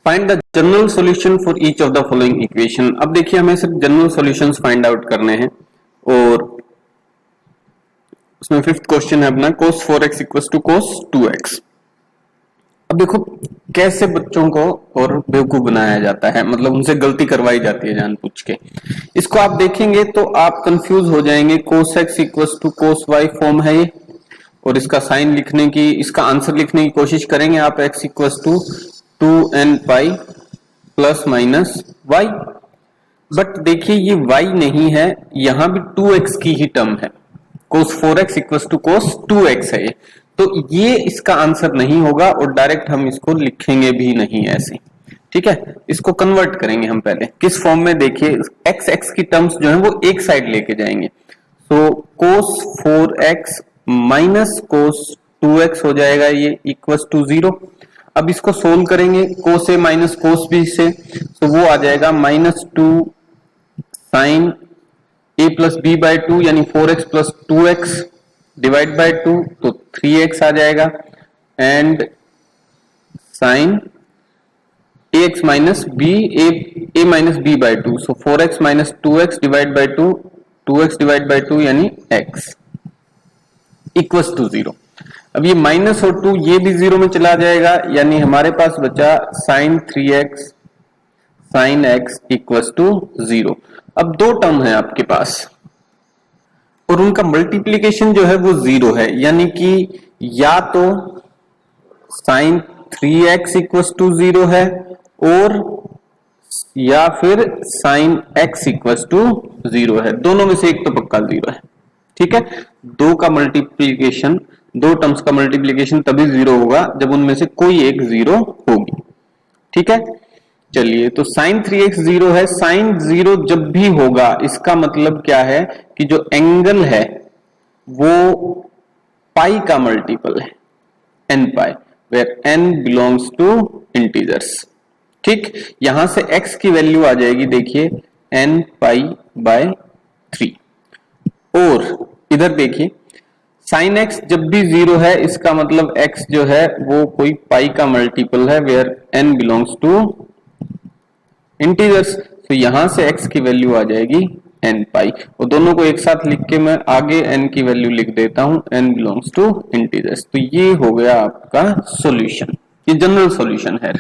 Find the general solution for each of the following equation. अब देखिए हमें सिर्फ जनरल सॉल्यूशंस फाइंड आउट करने हैं और उसमें फिफ्थ क्वेश्चन है अपना cos 4x equal to cos 2x। अब देखो कैसे बच्चों को और बेवकूफ बनाया जाता है, मतलब उनसे गलती करवाई जाती है जानबूझ के। इसको आप देखेंगे तो आप कंफ्यूज हो जाएंगे। cos x equal to cos y form है ये, और इसका साइन लिखने की, इसका आंसर लिखने की कोशिश करेंगे आप x equal to 2n pi plus minus y। But देखिए ये y नहीं है, यहां भी 2x की ही टर्म है। cos 4x equal to cos 2x है ये, तो ये इसका आंसर नहीं होगा और डायरेक्ट हम इसको लिखेंगे भी नहीं ऐसे। ठीक है, इसको कन्वर्ट करेंगे हम पहले किस फॉर्म में। देखिए x की टर्म्स जो है वो एक साइड लेके जाएंगे, तो cos 4x minus cos 2x हो जाएगा ये इक्वल टू 0। अब इसको सोल्व करेंगे cos a minus cos b से, तो वो आ जाएगा minus 2 sine a plus b by 2 यानी 4x plus 2x divide by 2, तो 3x आ जाएगा, and sine ax minus b a minus b by 2, so 4x minus 2x divide by 2, 2x divide by 2 यानी x इक्वल्स टू 0। अब ये minus और 2 ये भी 0 में चला जाएगा, यानी हमारे पास बचा sine 3x sine x equals to 0। अब दो टर्म है आपके पास और उनका मल्टीप्लीकेशन जो है वो 0 है, यानी कि या तो साइन 3x इक्वल्स टू 0 है और या फिर साइन x इक्वल्स टू 0 है। दोनों में से एक तो पक्का 0 है। ठीक है, दो का मल्टीप्लीकेशन, दो टर्म्स का मल्टीप्लीकेशन तभी 0 होगा जब उनमें से कोई एक 0 होगी। ठीक है, चलिए तो साइन 3x 0 है। साइन 0 जब भी होगा इसका मतलब क्या है कि जो एंगल है वो पाई का मल्टीपल है, n pi, where n belongs to integers. ठीक, यहां से x की वैल्यू आ जाएगी, देखिए n पाई बाय 3। और इधर देखिए साइन x जब भी 0 है इसका मतलब x जो है वो कोई पाई का मल्टीपल है, where n belongs to integers. तो यहां से x की वैल्यू आ जाएगी n पाई, और दोनों को एक साथ लिख के मैं आगे n की वैल्यू लिख देता हूं, n बिलोंग्स टू इंटीजर्स। तो ये हो गया आपका सॉल्यूशन, ये जनरल सॉल्यूशन है।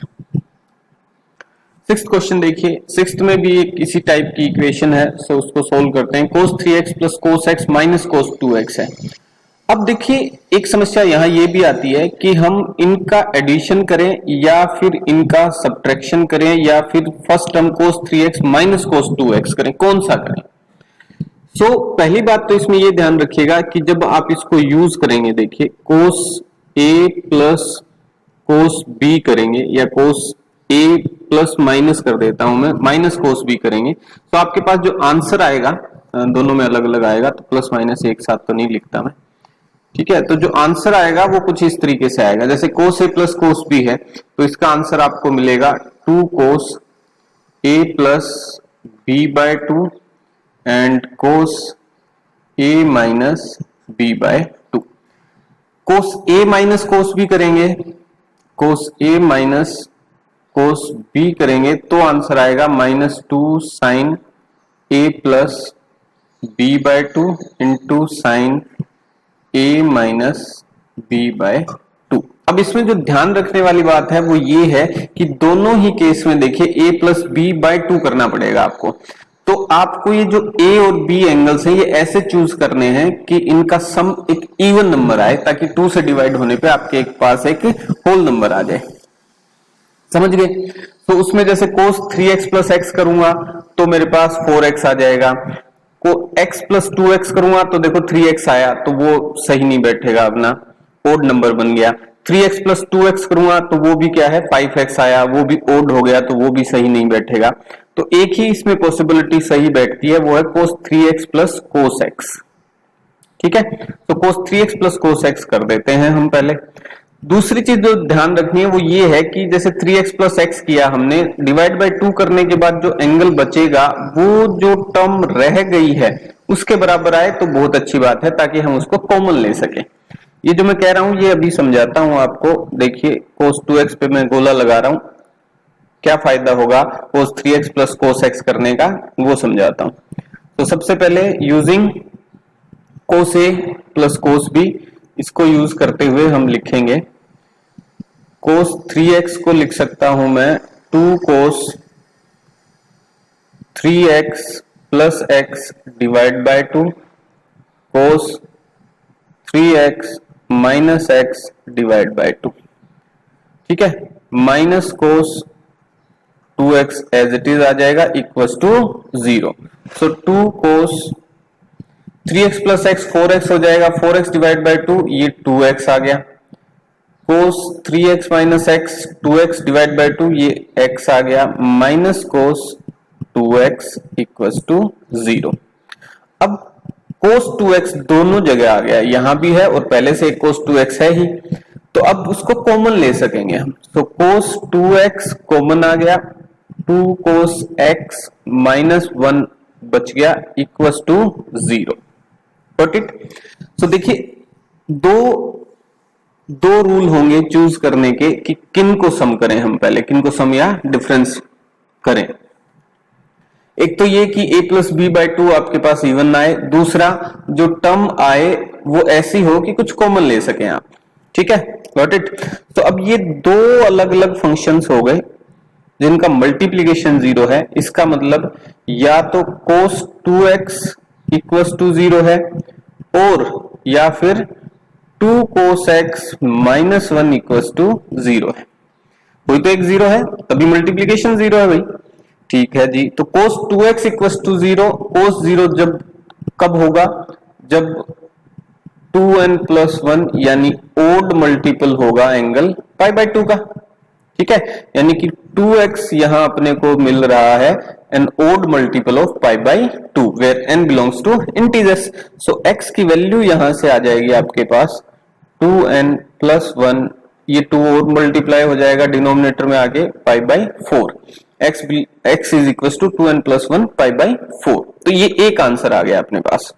सिक्स्थ क्वेश्चन देखिए, सिक्स्थ में भी एक इसी टाइप की इक्वेशन है, सो उसको सोल्व करते हैं। cos 3x plus cos x minus cos 2x है। अब देखिए एक समस्या यहाँ ये भी आती है कि हम इनका एडिशन करें या फिर इनका सब्ट्रैक्शन करें या फिर first term cos 3x minus cos 2x करें, कौन सा करें। सो पहली बात तो इसमें ये ध्यान रखिएगा कि जब आप इसको यूज करेंगे, देखिए cos a plus cos b करेंगे या cos a प्लस माइनस कर देता हूं मैं, माइनस cos b करेंगे, तो आपके पास जो आंसर आएगा दोनों में अलग अलग आएगा, तो प्लस माइनस एक साथ तो नहीं लिखता मैं। ठीक है, तो जो आंसर आएगा वो कुछ इस तरीके से आएगा, जैसे cos a plus cos b है तो इसका आंसर आपको मिलेगा 2 cos a plus b by 2 and cos a minus b by 2। cos a minus cos b करेंगे, cos a minus cos b करेंगे तो आंसर आएगा minus 2 sine a plus b by 2 into sine a minus b by 2। अब इसमें जो ध्यान रखने वाली बात है वो ये है कि दोनों ही केस में देखिए a प्लस b बाय 2 करना पड़ेगा आपको। तो आपको ये जो a और b एंगल्स हैं ये ऐसे चूज करने हैं कि इनका सम एक इवन नंबर आए, ताकि 2 से डिवाइड होने पे आपके एक पास एक होल नंबर आ जाए। समझ गए। तो उसमें जैसे cos 3x प्लस x करूंगा तो मेरे पास 4x आ जाएगा, को x प्लस 2x करूंगा तो देखो 3x आया, तो वो सही नहीं बैठेगा, अपना ओड नंबर बन गया। 3x प्लस 2x करूंगा तो वो भी क्या है 5x आया, वो भी ओड हो गया, तो वो भी सही नहीं बैठेगा। तो एक ही इसमें पॉसिबिलिटी सही बैठती है, वो है cos 3x plus cos x। ठीक है, तो cos 3x plus cos x कर देते हैं हम पहले। दूसरी चीज जो ध्यान रखनी है वो ये है कि जैसे 3x प्लस x किया हमने, डिवाइड बाय 2 करने के बाद जो एंगल बचेगा वो जो टर्म रह गई है उसके बराबर आए तो बहुत अच्छी बात है, ताकि हम उसको कॉमन ले सके। ये जो मैं कह रहा हूं ये अभी समझाता हूं आपको। देखिए cos 2x पे मैं गोला लगा रहा हूं, क्या फायदा होगा cos 3x plus cos x करने का, वो समझाता हूं। तो सबसे पहले using cos a plus cos b, इसको यूज करते हुए हम लिखेंगे cos 3x को लिख सकता हूं मैं 2 cos 3x plus x divide by 2 cos 3x minus x divide by 2, ठीक है, minus cos 2x as it is आ जाएगा equals to 0। So 2 cos 3x plus x 4x हो जाएगा, 4x डिवाइड बाय 2 ये 2x आ गया, cos 3x minus x 2x divide by 2 ये x आ गया, minus cos 2x equals to 0। अब cos 2x दोनों जगह आ गया, यहां भी है और पहले से cos 2x है ही, तो अब उसको कॉमन ले सकेंगे हम। तो cos 2x कॉमन आ गया, 2 cos x माइनस 1 बच गया equals to 0। Got it. So देखिए दो रूल होंगे चूज करने के कि किन को सम करें हम, पहले किन को सम या डिफरेंस करें। एक तो ये कि a प्लस बी बाई 2 आपके पास इवन आए, दूसरा जो टर्म आए वो ऐसी हो कि कुछ कॉमन ले सकें आप, ठीक है, गॉट इट। तो अब ये दो अलग अलग फंक्शंस हो गए जिनका मल्टीप्लीकेशन 0 है, इसका मतलब या तो cos 2x इक्वल्स टू 0 है और या फिर 2 cos x minus 1 equals to 0 है। कोई तो एक 0 है तभी मल्टीप्लीकेशन 0 है भाई, ठीक है जी। तो cos 2x equals to 0, cos 0 जब कब होगा, जब 2n प्लस 1 यानी ओड मल्टीपल होगा एंगल पाई बाय 2 का, ठीक है, यानी कि 2x यहां अपने को मिल रहा है an odd multiple of pi by 2 where n belongs to integers. So x की वैल्यू यहां से आ जाएगी आपके पास 2n प्लस 1, ये 2 और मल्टीप्लाई हो जाएगा डिनोमिनेटर में आगे pi by 4, x is equal to 2n plus 1 pi by 4। तो ये एक आंसर आ गया अपने पास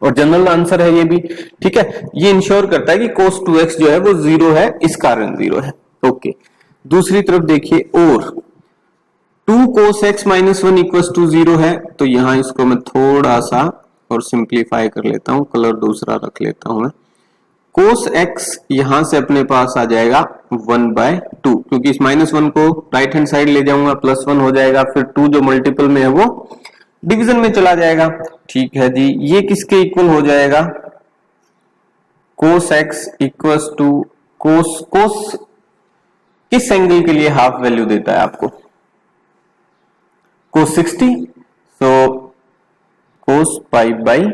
और जनरल आंसर है ये भी, ठीक है। ये इंश्योर करता है कि cos 2x जो है वो 0 है, इस कारण 0 है, ओके। दूसरी तरफ देखिए, और 2 cos x minus 1 equal to 0 है, तो यहां इसको मैं थोड़ा सा और सिंप्लीफाई कर लेता हूं, कलर दूसरा रख लेता हूं मैं। cos x यहां से अपने पास आ जाएगा 1 बाय 2, क्योंकि इस माइनस 1 को राइट हैंड साइड ले जाऊंगा, प्लस 1 हो जाएगा, फिर 2 जो मल्टीपल में है वो डिवीजन में चला जाएगा, ठीक है जी। ये किसके इक्वल हो जाएगा, cos x equals to cos किस एंगल के लिए हाफ वैल्यू देता है आपको, cos 60, so cos pi by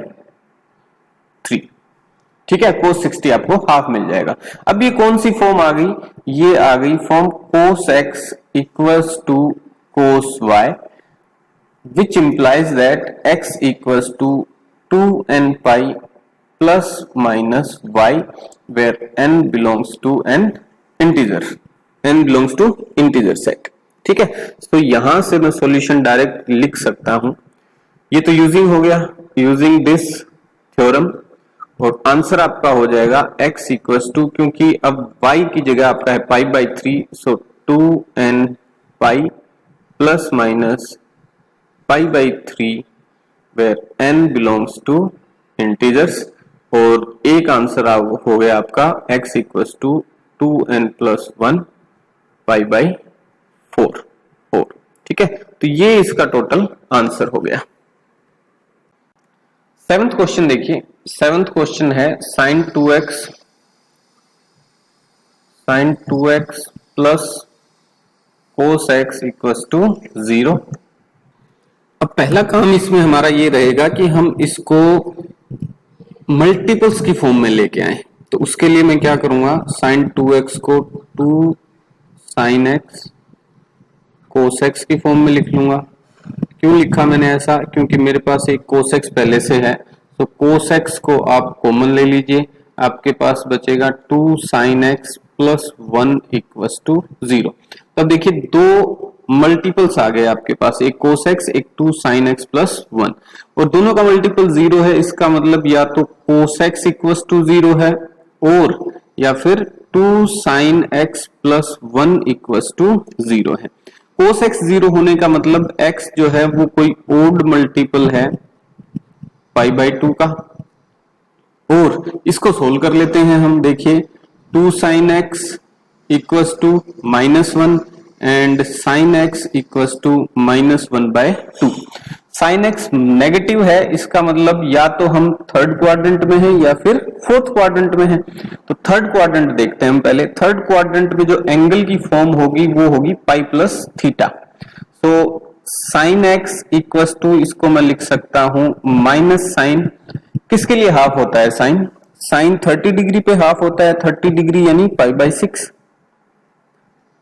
3, ठीक है, cos 60 आपको हाफ मिल जाएगा। अब ये कौन सी फॉर्म आ गई, ये आ गई form cos x equals to cos y, which implies that x equals to 2n pi plus minus y where n belongs to an integer, n belongs to integer set, ठीक है। तो यहां से मैं सॉल्यूशन डायरेक्ट लिख सकता हूं, ये तो यूजिंग हो गया, यूजिंग दिस थ्योरम, और आंसर आपका हो जाएगा x इक्वल्स टू, क्योंकि अब y की जगह आपका है पाई by 3, so 2n pi plus minus pi by 3 where n belongs to integers, और एक आंसर हो गया आपका x equals to 2n plus 1 pi by 4, ठीक है। तो ये इसका टोटल आंसर हो गया। सेवंथ क्वेश्चन देखिए, सेवंथ क्वेश्चन है sin 2x plus cos x equals to 0। अब पहला काम इसमें हमारा ये रहेगा कि हम इसको मल्टीपल्स की फॉर्म में लेके आए, तो उसके लिए मैं क्या करूंगा, sin 2x को 2 sin x cos x की फॉर्म में लिख लूंगा। क्यों लिखा मैंने ऐसा, क्योंकि मेरे पास एक cos x पहले से है, तो cos x को आप कॉमन ले लीजिए, आपके पास बचेगा 2 sin x plus 1 equals to 0। तब देखिए दो मल्टीपल्स आ गए आपके पास, एक cos x एक 2 sin x प्लस 1, और दोनों का मल्टीपल 0 है, इसका मतलब या तो cos x इक्वल्स टू 0 है और या फिर two sine x plus 1 equals to 0 है। कोस एक्स 0 होने का मतलब x जो है वो कोई ओड मल्टीपल है पाई बाई 2 का। और इसको सोल्व कर लेते हैं हम। देखिए two sine x equals to -1 and sine x equals to -1/2। Sine x negative है, इसका मतलब या तो हम थर्ड क्वाड्रेंट में है या फिर फोर्थ क्वाड्रेंट में है। तो थर्ड क्वाड्रेंट देखते हैं हम पहले। थर्ड क्वाड्रेंट में जो एंगल की फॉर्म होगी वो होगी पाई प्लस थीटा। तो साइन एक्स इक्वस टू, इसको मैं लिख सकता हूं माइनस साइन, किसके लिए हाफ होता है साइन? साइन 30 डिग्री पे हाफ होता है, 30 डिग्री यानी π/6।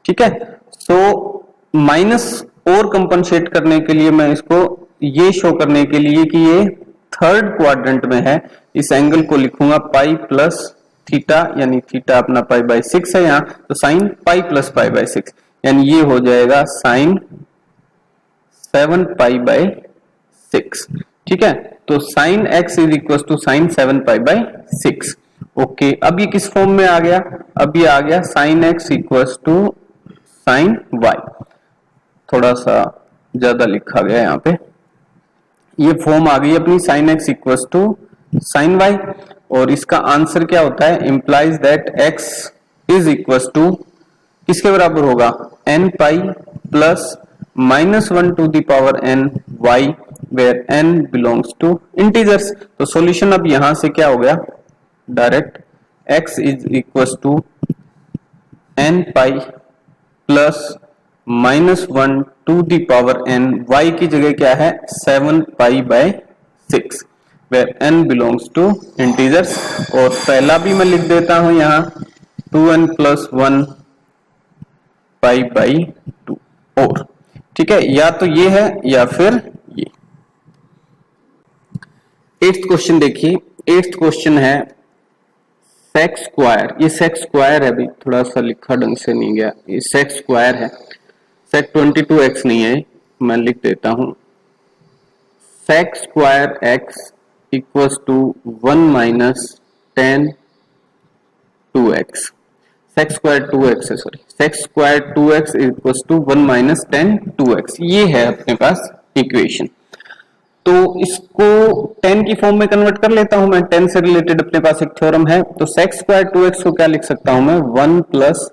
ठीक है, सो माइनस और कंपनसेट करने के लिए मैं इसको ये शो करने के लिए कि ये थर्ड क्वाड्रेंट में है, इस एंगल को लिखूंगा पाई प्लस थीटा, यानी थीटा अपना π/6 है यहाँ, तो साइन पाई प्लस π/6 यानी ये हो जाएगा साइन 7π/6। ठीक है, तो sine x is equal to sine 7π/6। Okay, अब ये किस फॉर्म में आ गया? अब ये आ गया sine x equal to sine y। थोड़ा सा ज्यादा लिखा गया यहाँ पे। ये फॉर्म आ गई अपनी sine x equal to sine y, और इसका आंसर क्या होता है? Implies that x is equal to किसके बराबर होगा? n pi plus -1 to the power n y where n belongs to integers। तो सॉल्यूशन अब यहां से क्या हो गया? Direct x is equal to n pi plus -1 to the power n, y की जगह क्या है? 7π/6 where n belongs to integers। और पहला भी मैं लिख देता हूं यहां 2n + 1 π/2। और ठीक है, या तो ये है या फिर ये। 8th क्वेश्चन देखिए। 8th क्वेश्चन है सेक स्क्वायर। ये सेक स्क्वायर है, अभी थोड़ा सा लिखा ढंग से नहीं गया, ये सेक स्क्वायर है। सेक 22x नहीं है, मैं लिख देता हूं sec square x equals to 1 - tan 2x। Sec square 2x है, sorry, sec square 2x equals to 1 - tan 2x। ये है अपने पास इक्वेशन। तो इसको 10 की फॉर्म में कन्वर्ट कर लेता हूं मैं। 10 से रिलेटेड अपने पास एक थ्योरम है। तो सेक स्क्वायर 2x को क्या लिख सकता हूं मैं? 1 +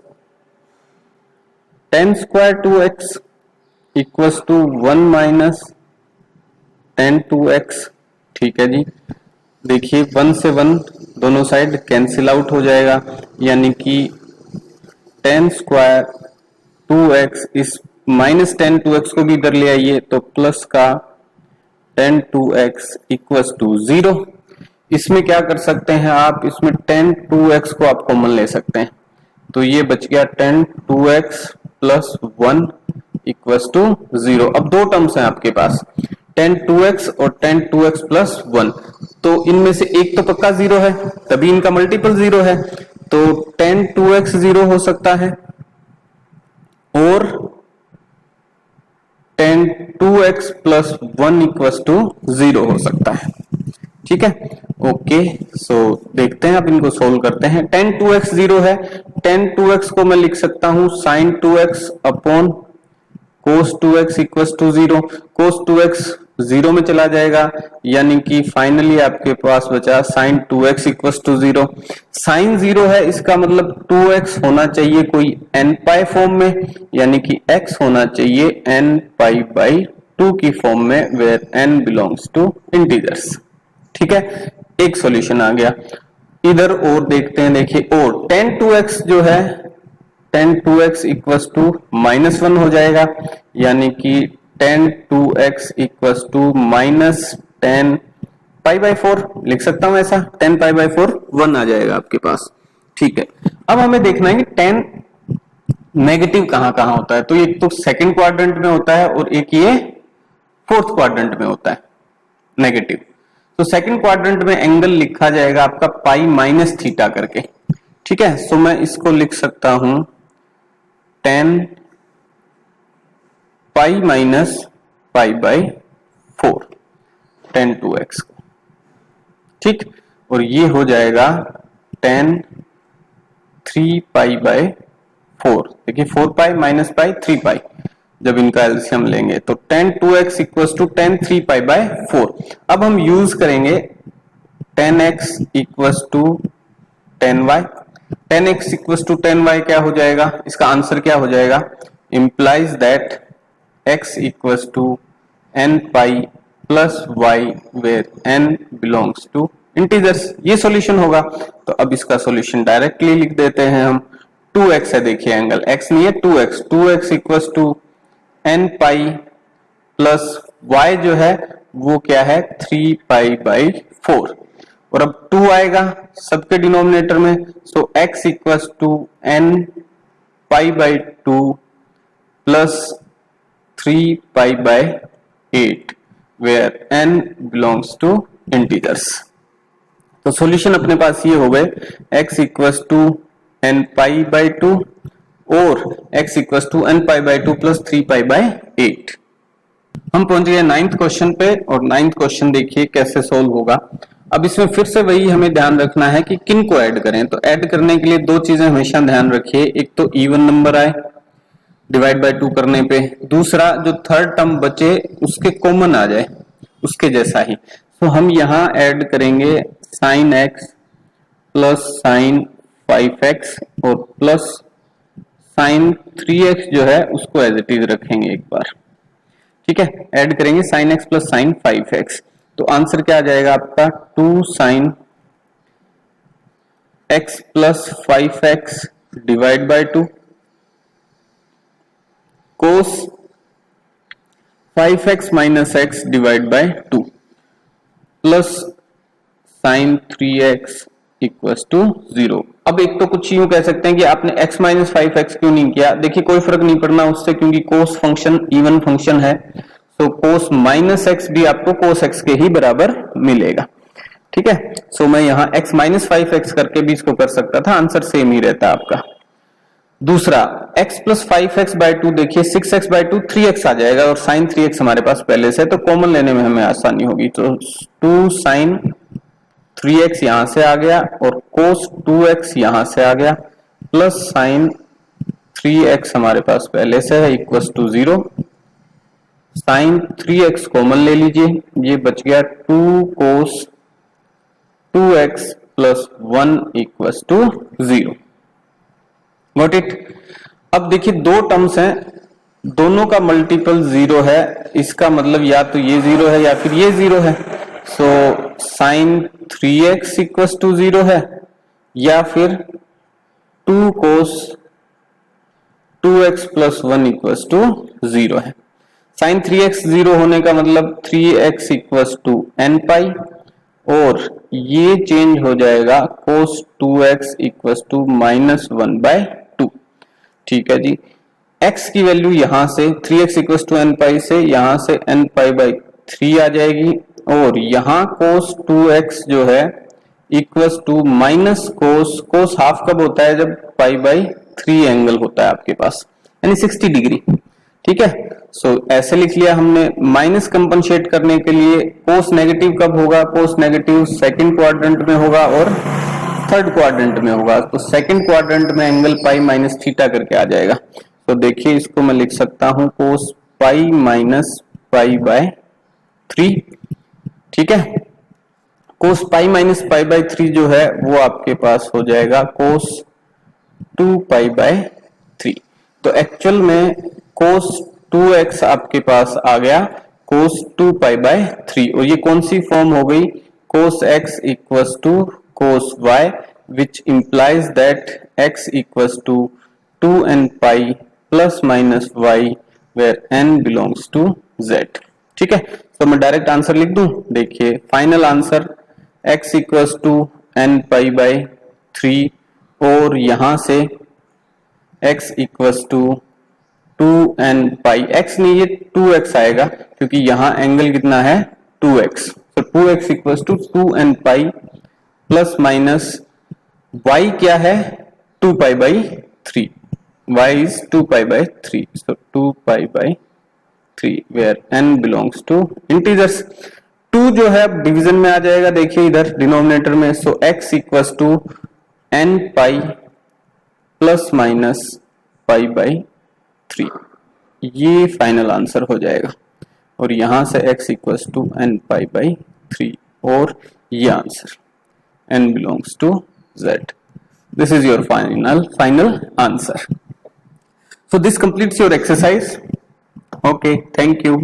tan square 2x equals to 1 - tan 2x। ठीक है जी, देखिए 1 से 1 दोनों साइड कैंसिल आउट हो जाएगा, यानी कि tan स्क्वायर 2x, इस -tan 2x को भी इधर ले आइए तो प्लस का tan 2x इक्वल्स टू 0। इसमें क्या कर सकते हैं आप? इसमें tan 2x को आप कॉमन ले सकते हैं, तो ये बच गया tan 2x + 1 इक्वल्स टू 0। अब दो टर्म्स हैं आपके पास, tan 2x और tan 2x + 1। तो इनमें से एक तो पक्का 0 है, तभी इनका मल्टीपल 0 है, तो tan 2x 0 हो सकता है और tan 2x + 1 इक्वल्स टू 0 हो सकता है। ठीक है, ओके, सो देखते हैं, अब इनको सोल्व करते हैं। tan 2x 0 है, tan 2x को मैं लिख सकता हूं sin 2x upon cos 2x equals to 0। cos 2x 0 में चला जाएगा, यानी कि फाइनली आपके पास बचा sin 2x equals to 0। sin 0 है, इसका मतलब 2x होना चाहिए कोई n पाई फॉर्म में, यानी कि x होना चाहिए n π/2 की फॉर्म में, where n belongs to integers. ठीक है, एक सॉल्यूशन आ गया। इधर और देखते हैं, देखिए, और tan 2x जो है, tan 2x इक्वल्स टू -1 हो जाएगा, यानी कि tan 2x equals to -tan π/4 लिख सकता हूं ऐसा, tan π/4 1 आ जाएगा आपके पास। ठीक है, अब हमें देखना है कि tan नेगेटिव कहां कहां होता है। तो एक तो सेकंड क्वाड्रेंट में होता है और एक ये फोर्थ क्वाड्रेंट में होता है नेगेटिव। तो सेकंड क्वाड्रेंट में एंगल लिखा जाएगा आपका पाई - थीटा करके। ठीक है, सो मैं इसको लिख सकता हूं tan पाई - π/4 tan 2x को। ठीक, और ये हो जाएगा tan 3 पाई बाय 4। देखिए 4 पाई माइनस पाई 3 पाई, जब इनका एलसीएम लेंगे तो tan 2x equal to tan 3 pi by 4। अब हम यूज करेंगे tan x equal to tan y। tan x equal to tan y क्या हो जाएगा, इसका आंसर क्या हो जाएगा, implies that x equal to n pi plus y where n belongs to integers. ये सॉल्यूशन होगा। तो अब इसका सॉल्यूशन डायरेक्टली लिख देते हैं हम। 2x है, देखिए एंगल x नहीं है 2x, 2x equal to n pi plus y जो है वो क्या है 3 पाई बाई 4, और अब 2 आएगा सबके डिनोमिनेटर में, so x equal to n pi by 2 plus 3 pi by 8 where n belongs to integers. तो सॉल्यूशन अपने पास ये हो गए x equal to n pi by 2 और x equal to n pi by 2 plus 3 pi by 8। हम पहुंच गए 9th क्वेश्चन पे, और 9th क्वेश्चन देखिए कैसे सोल्व होगा। अब इसमें फिर से वही हमें ध्यान रखना है कि किन को ऐड करें। तो ऐड करने के लिए दो चीजें हमेशा ध्यान रखिए, एक तो इवन नंबर आए डिवाइड बाय 2 करने पे, दूसरा जो थर्ड टर्म बचे उसके कॉमन आ जाए उसके जैसा ही। तो हम यहाँ ऐड करेंगे sin x plus sin 5x और प्लस sin 3x जो है उसको एज इट इज रखेंगे एक बार, ठीक है। ऐड करेंगे sin x plus sin 5x, तो आंसर क्या आ जाएगा आपका 2 sin x plus 5x divide by 2 cos 5x minus x divide by 2 plus sin 3x equals to 0। अब एक तो कुछ यूं कह सकते हैं कि आपने x माइनस 5x क्यों नहीं किया, देखिए कोई फर्क नहीं पड़ना उससे, क्योंकि cos फंक्शन इवन फंक्शन है, तो cos माइनस x भी आपको cos x के ही बराबर मिलेगा, ठीक है। सो मैं यहाँ x माइनस 5x करके भी इसको कर सकता था, आंसर सेम ही रहता आपका। दूसरा x प्लस 5x बाय 2, देखिए 6x बाय 2 3x आ जाएगा, और sin 3x हमारे पास पहले से, तो कॉमन लेने में हमें आसानी होगी। तो 2 sin 3x यहां से आ गया और cos 2x यहां से आ गया, प्लस sin 3x हमारे पास पहले से है equals to 0। sin 3x common ले लीजिए, ये बच गया 2 cos 2x plus 1 equals to 0। Got it. अब देखिए दो टर्म्स हैं, दोनों का मल्टीपल 0 है, इसका मतलब या तो ये 0 है या फिर ये 0 है। सो sin 3x इक्वल्स टू 0 है, या फिर 2 cos 2x plus 1 equals to 0 है। sin 3x 0 होने का मतलब 3x इक्वल्स टू n पाई, और ये चेंज हो जाएगा cos 2x equals to minus 1 by 2, ठीक है जी। x की वैल्यू यहां से 3x इक्वल्स टू n पाई से यहां से n पाई बाई 3 आ जाएगी, और यहां cos 2x जो है equals to minus cos half कब होता है, जब पाई बाई 3 एंगल होता है आपके पास, यानी 60 डिग्री, ठीक है। सो ऐसे लिख लिया हमने। माइनस कंपनसेट करने के लिए cos नेगेटिव कब होगा, cos नेगेटिव सेकंड क्वाड्रेंट में होगा और थर्ड क्वाड्रेंट में होगा, तो सेकंड क्वाड्रेंट में एंगल पाई माइनस थीटा करके आ जाएगा। तो देखिए इसको मैं लिख सकता हूं cos pi minus pi by 3, ठीक है। cos pi minus pi by 3 जो है वो आपके पास हो जाएगा cos 2 पाई बाय 3। तो एक्चुअल में cos 2x आपके पास आ गया cos 2 पाई बाय 3, और ये कौन सी फॉर्म हो गई, cos x equals to cos y, which implies that x equals to 2n pi plus minus y where n belongs to z, ठीक है। तो मैं डायरेक्ट आंसर लिख दूं, देखिए final answer x equals to n pi by 3, और यहां से x equals to 2n pi, x नहीं ये 2x आएगा क्योंकि यहां एंगल कितना है 2x, तो 2x equals to 2n pi plus minus y क्या है 2 pi by 3, y is 2 pi by 3, so 2 pi by 3 where n belongs to integers। 2 जो है अब डिवीजन में आ जाएगा, देखिए इधर डिनोमिनेटर में, so x equals to n pi plus minus pi by 3, ये फाइनल आंसर हो जाएगा। और यहां से x equals to n pi by 3 और ये answer n belongs to z। This is your final answer. So this completes your exercise. Okay, thank you.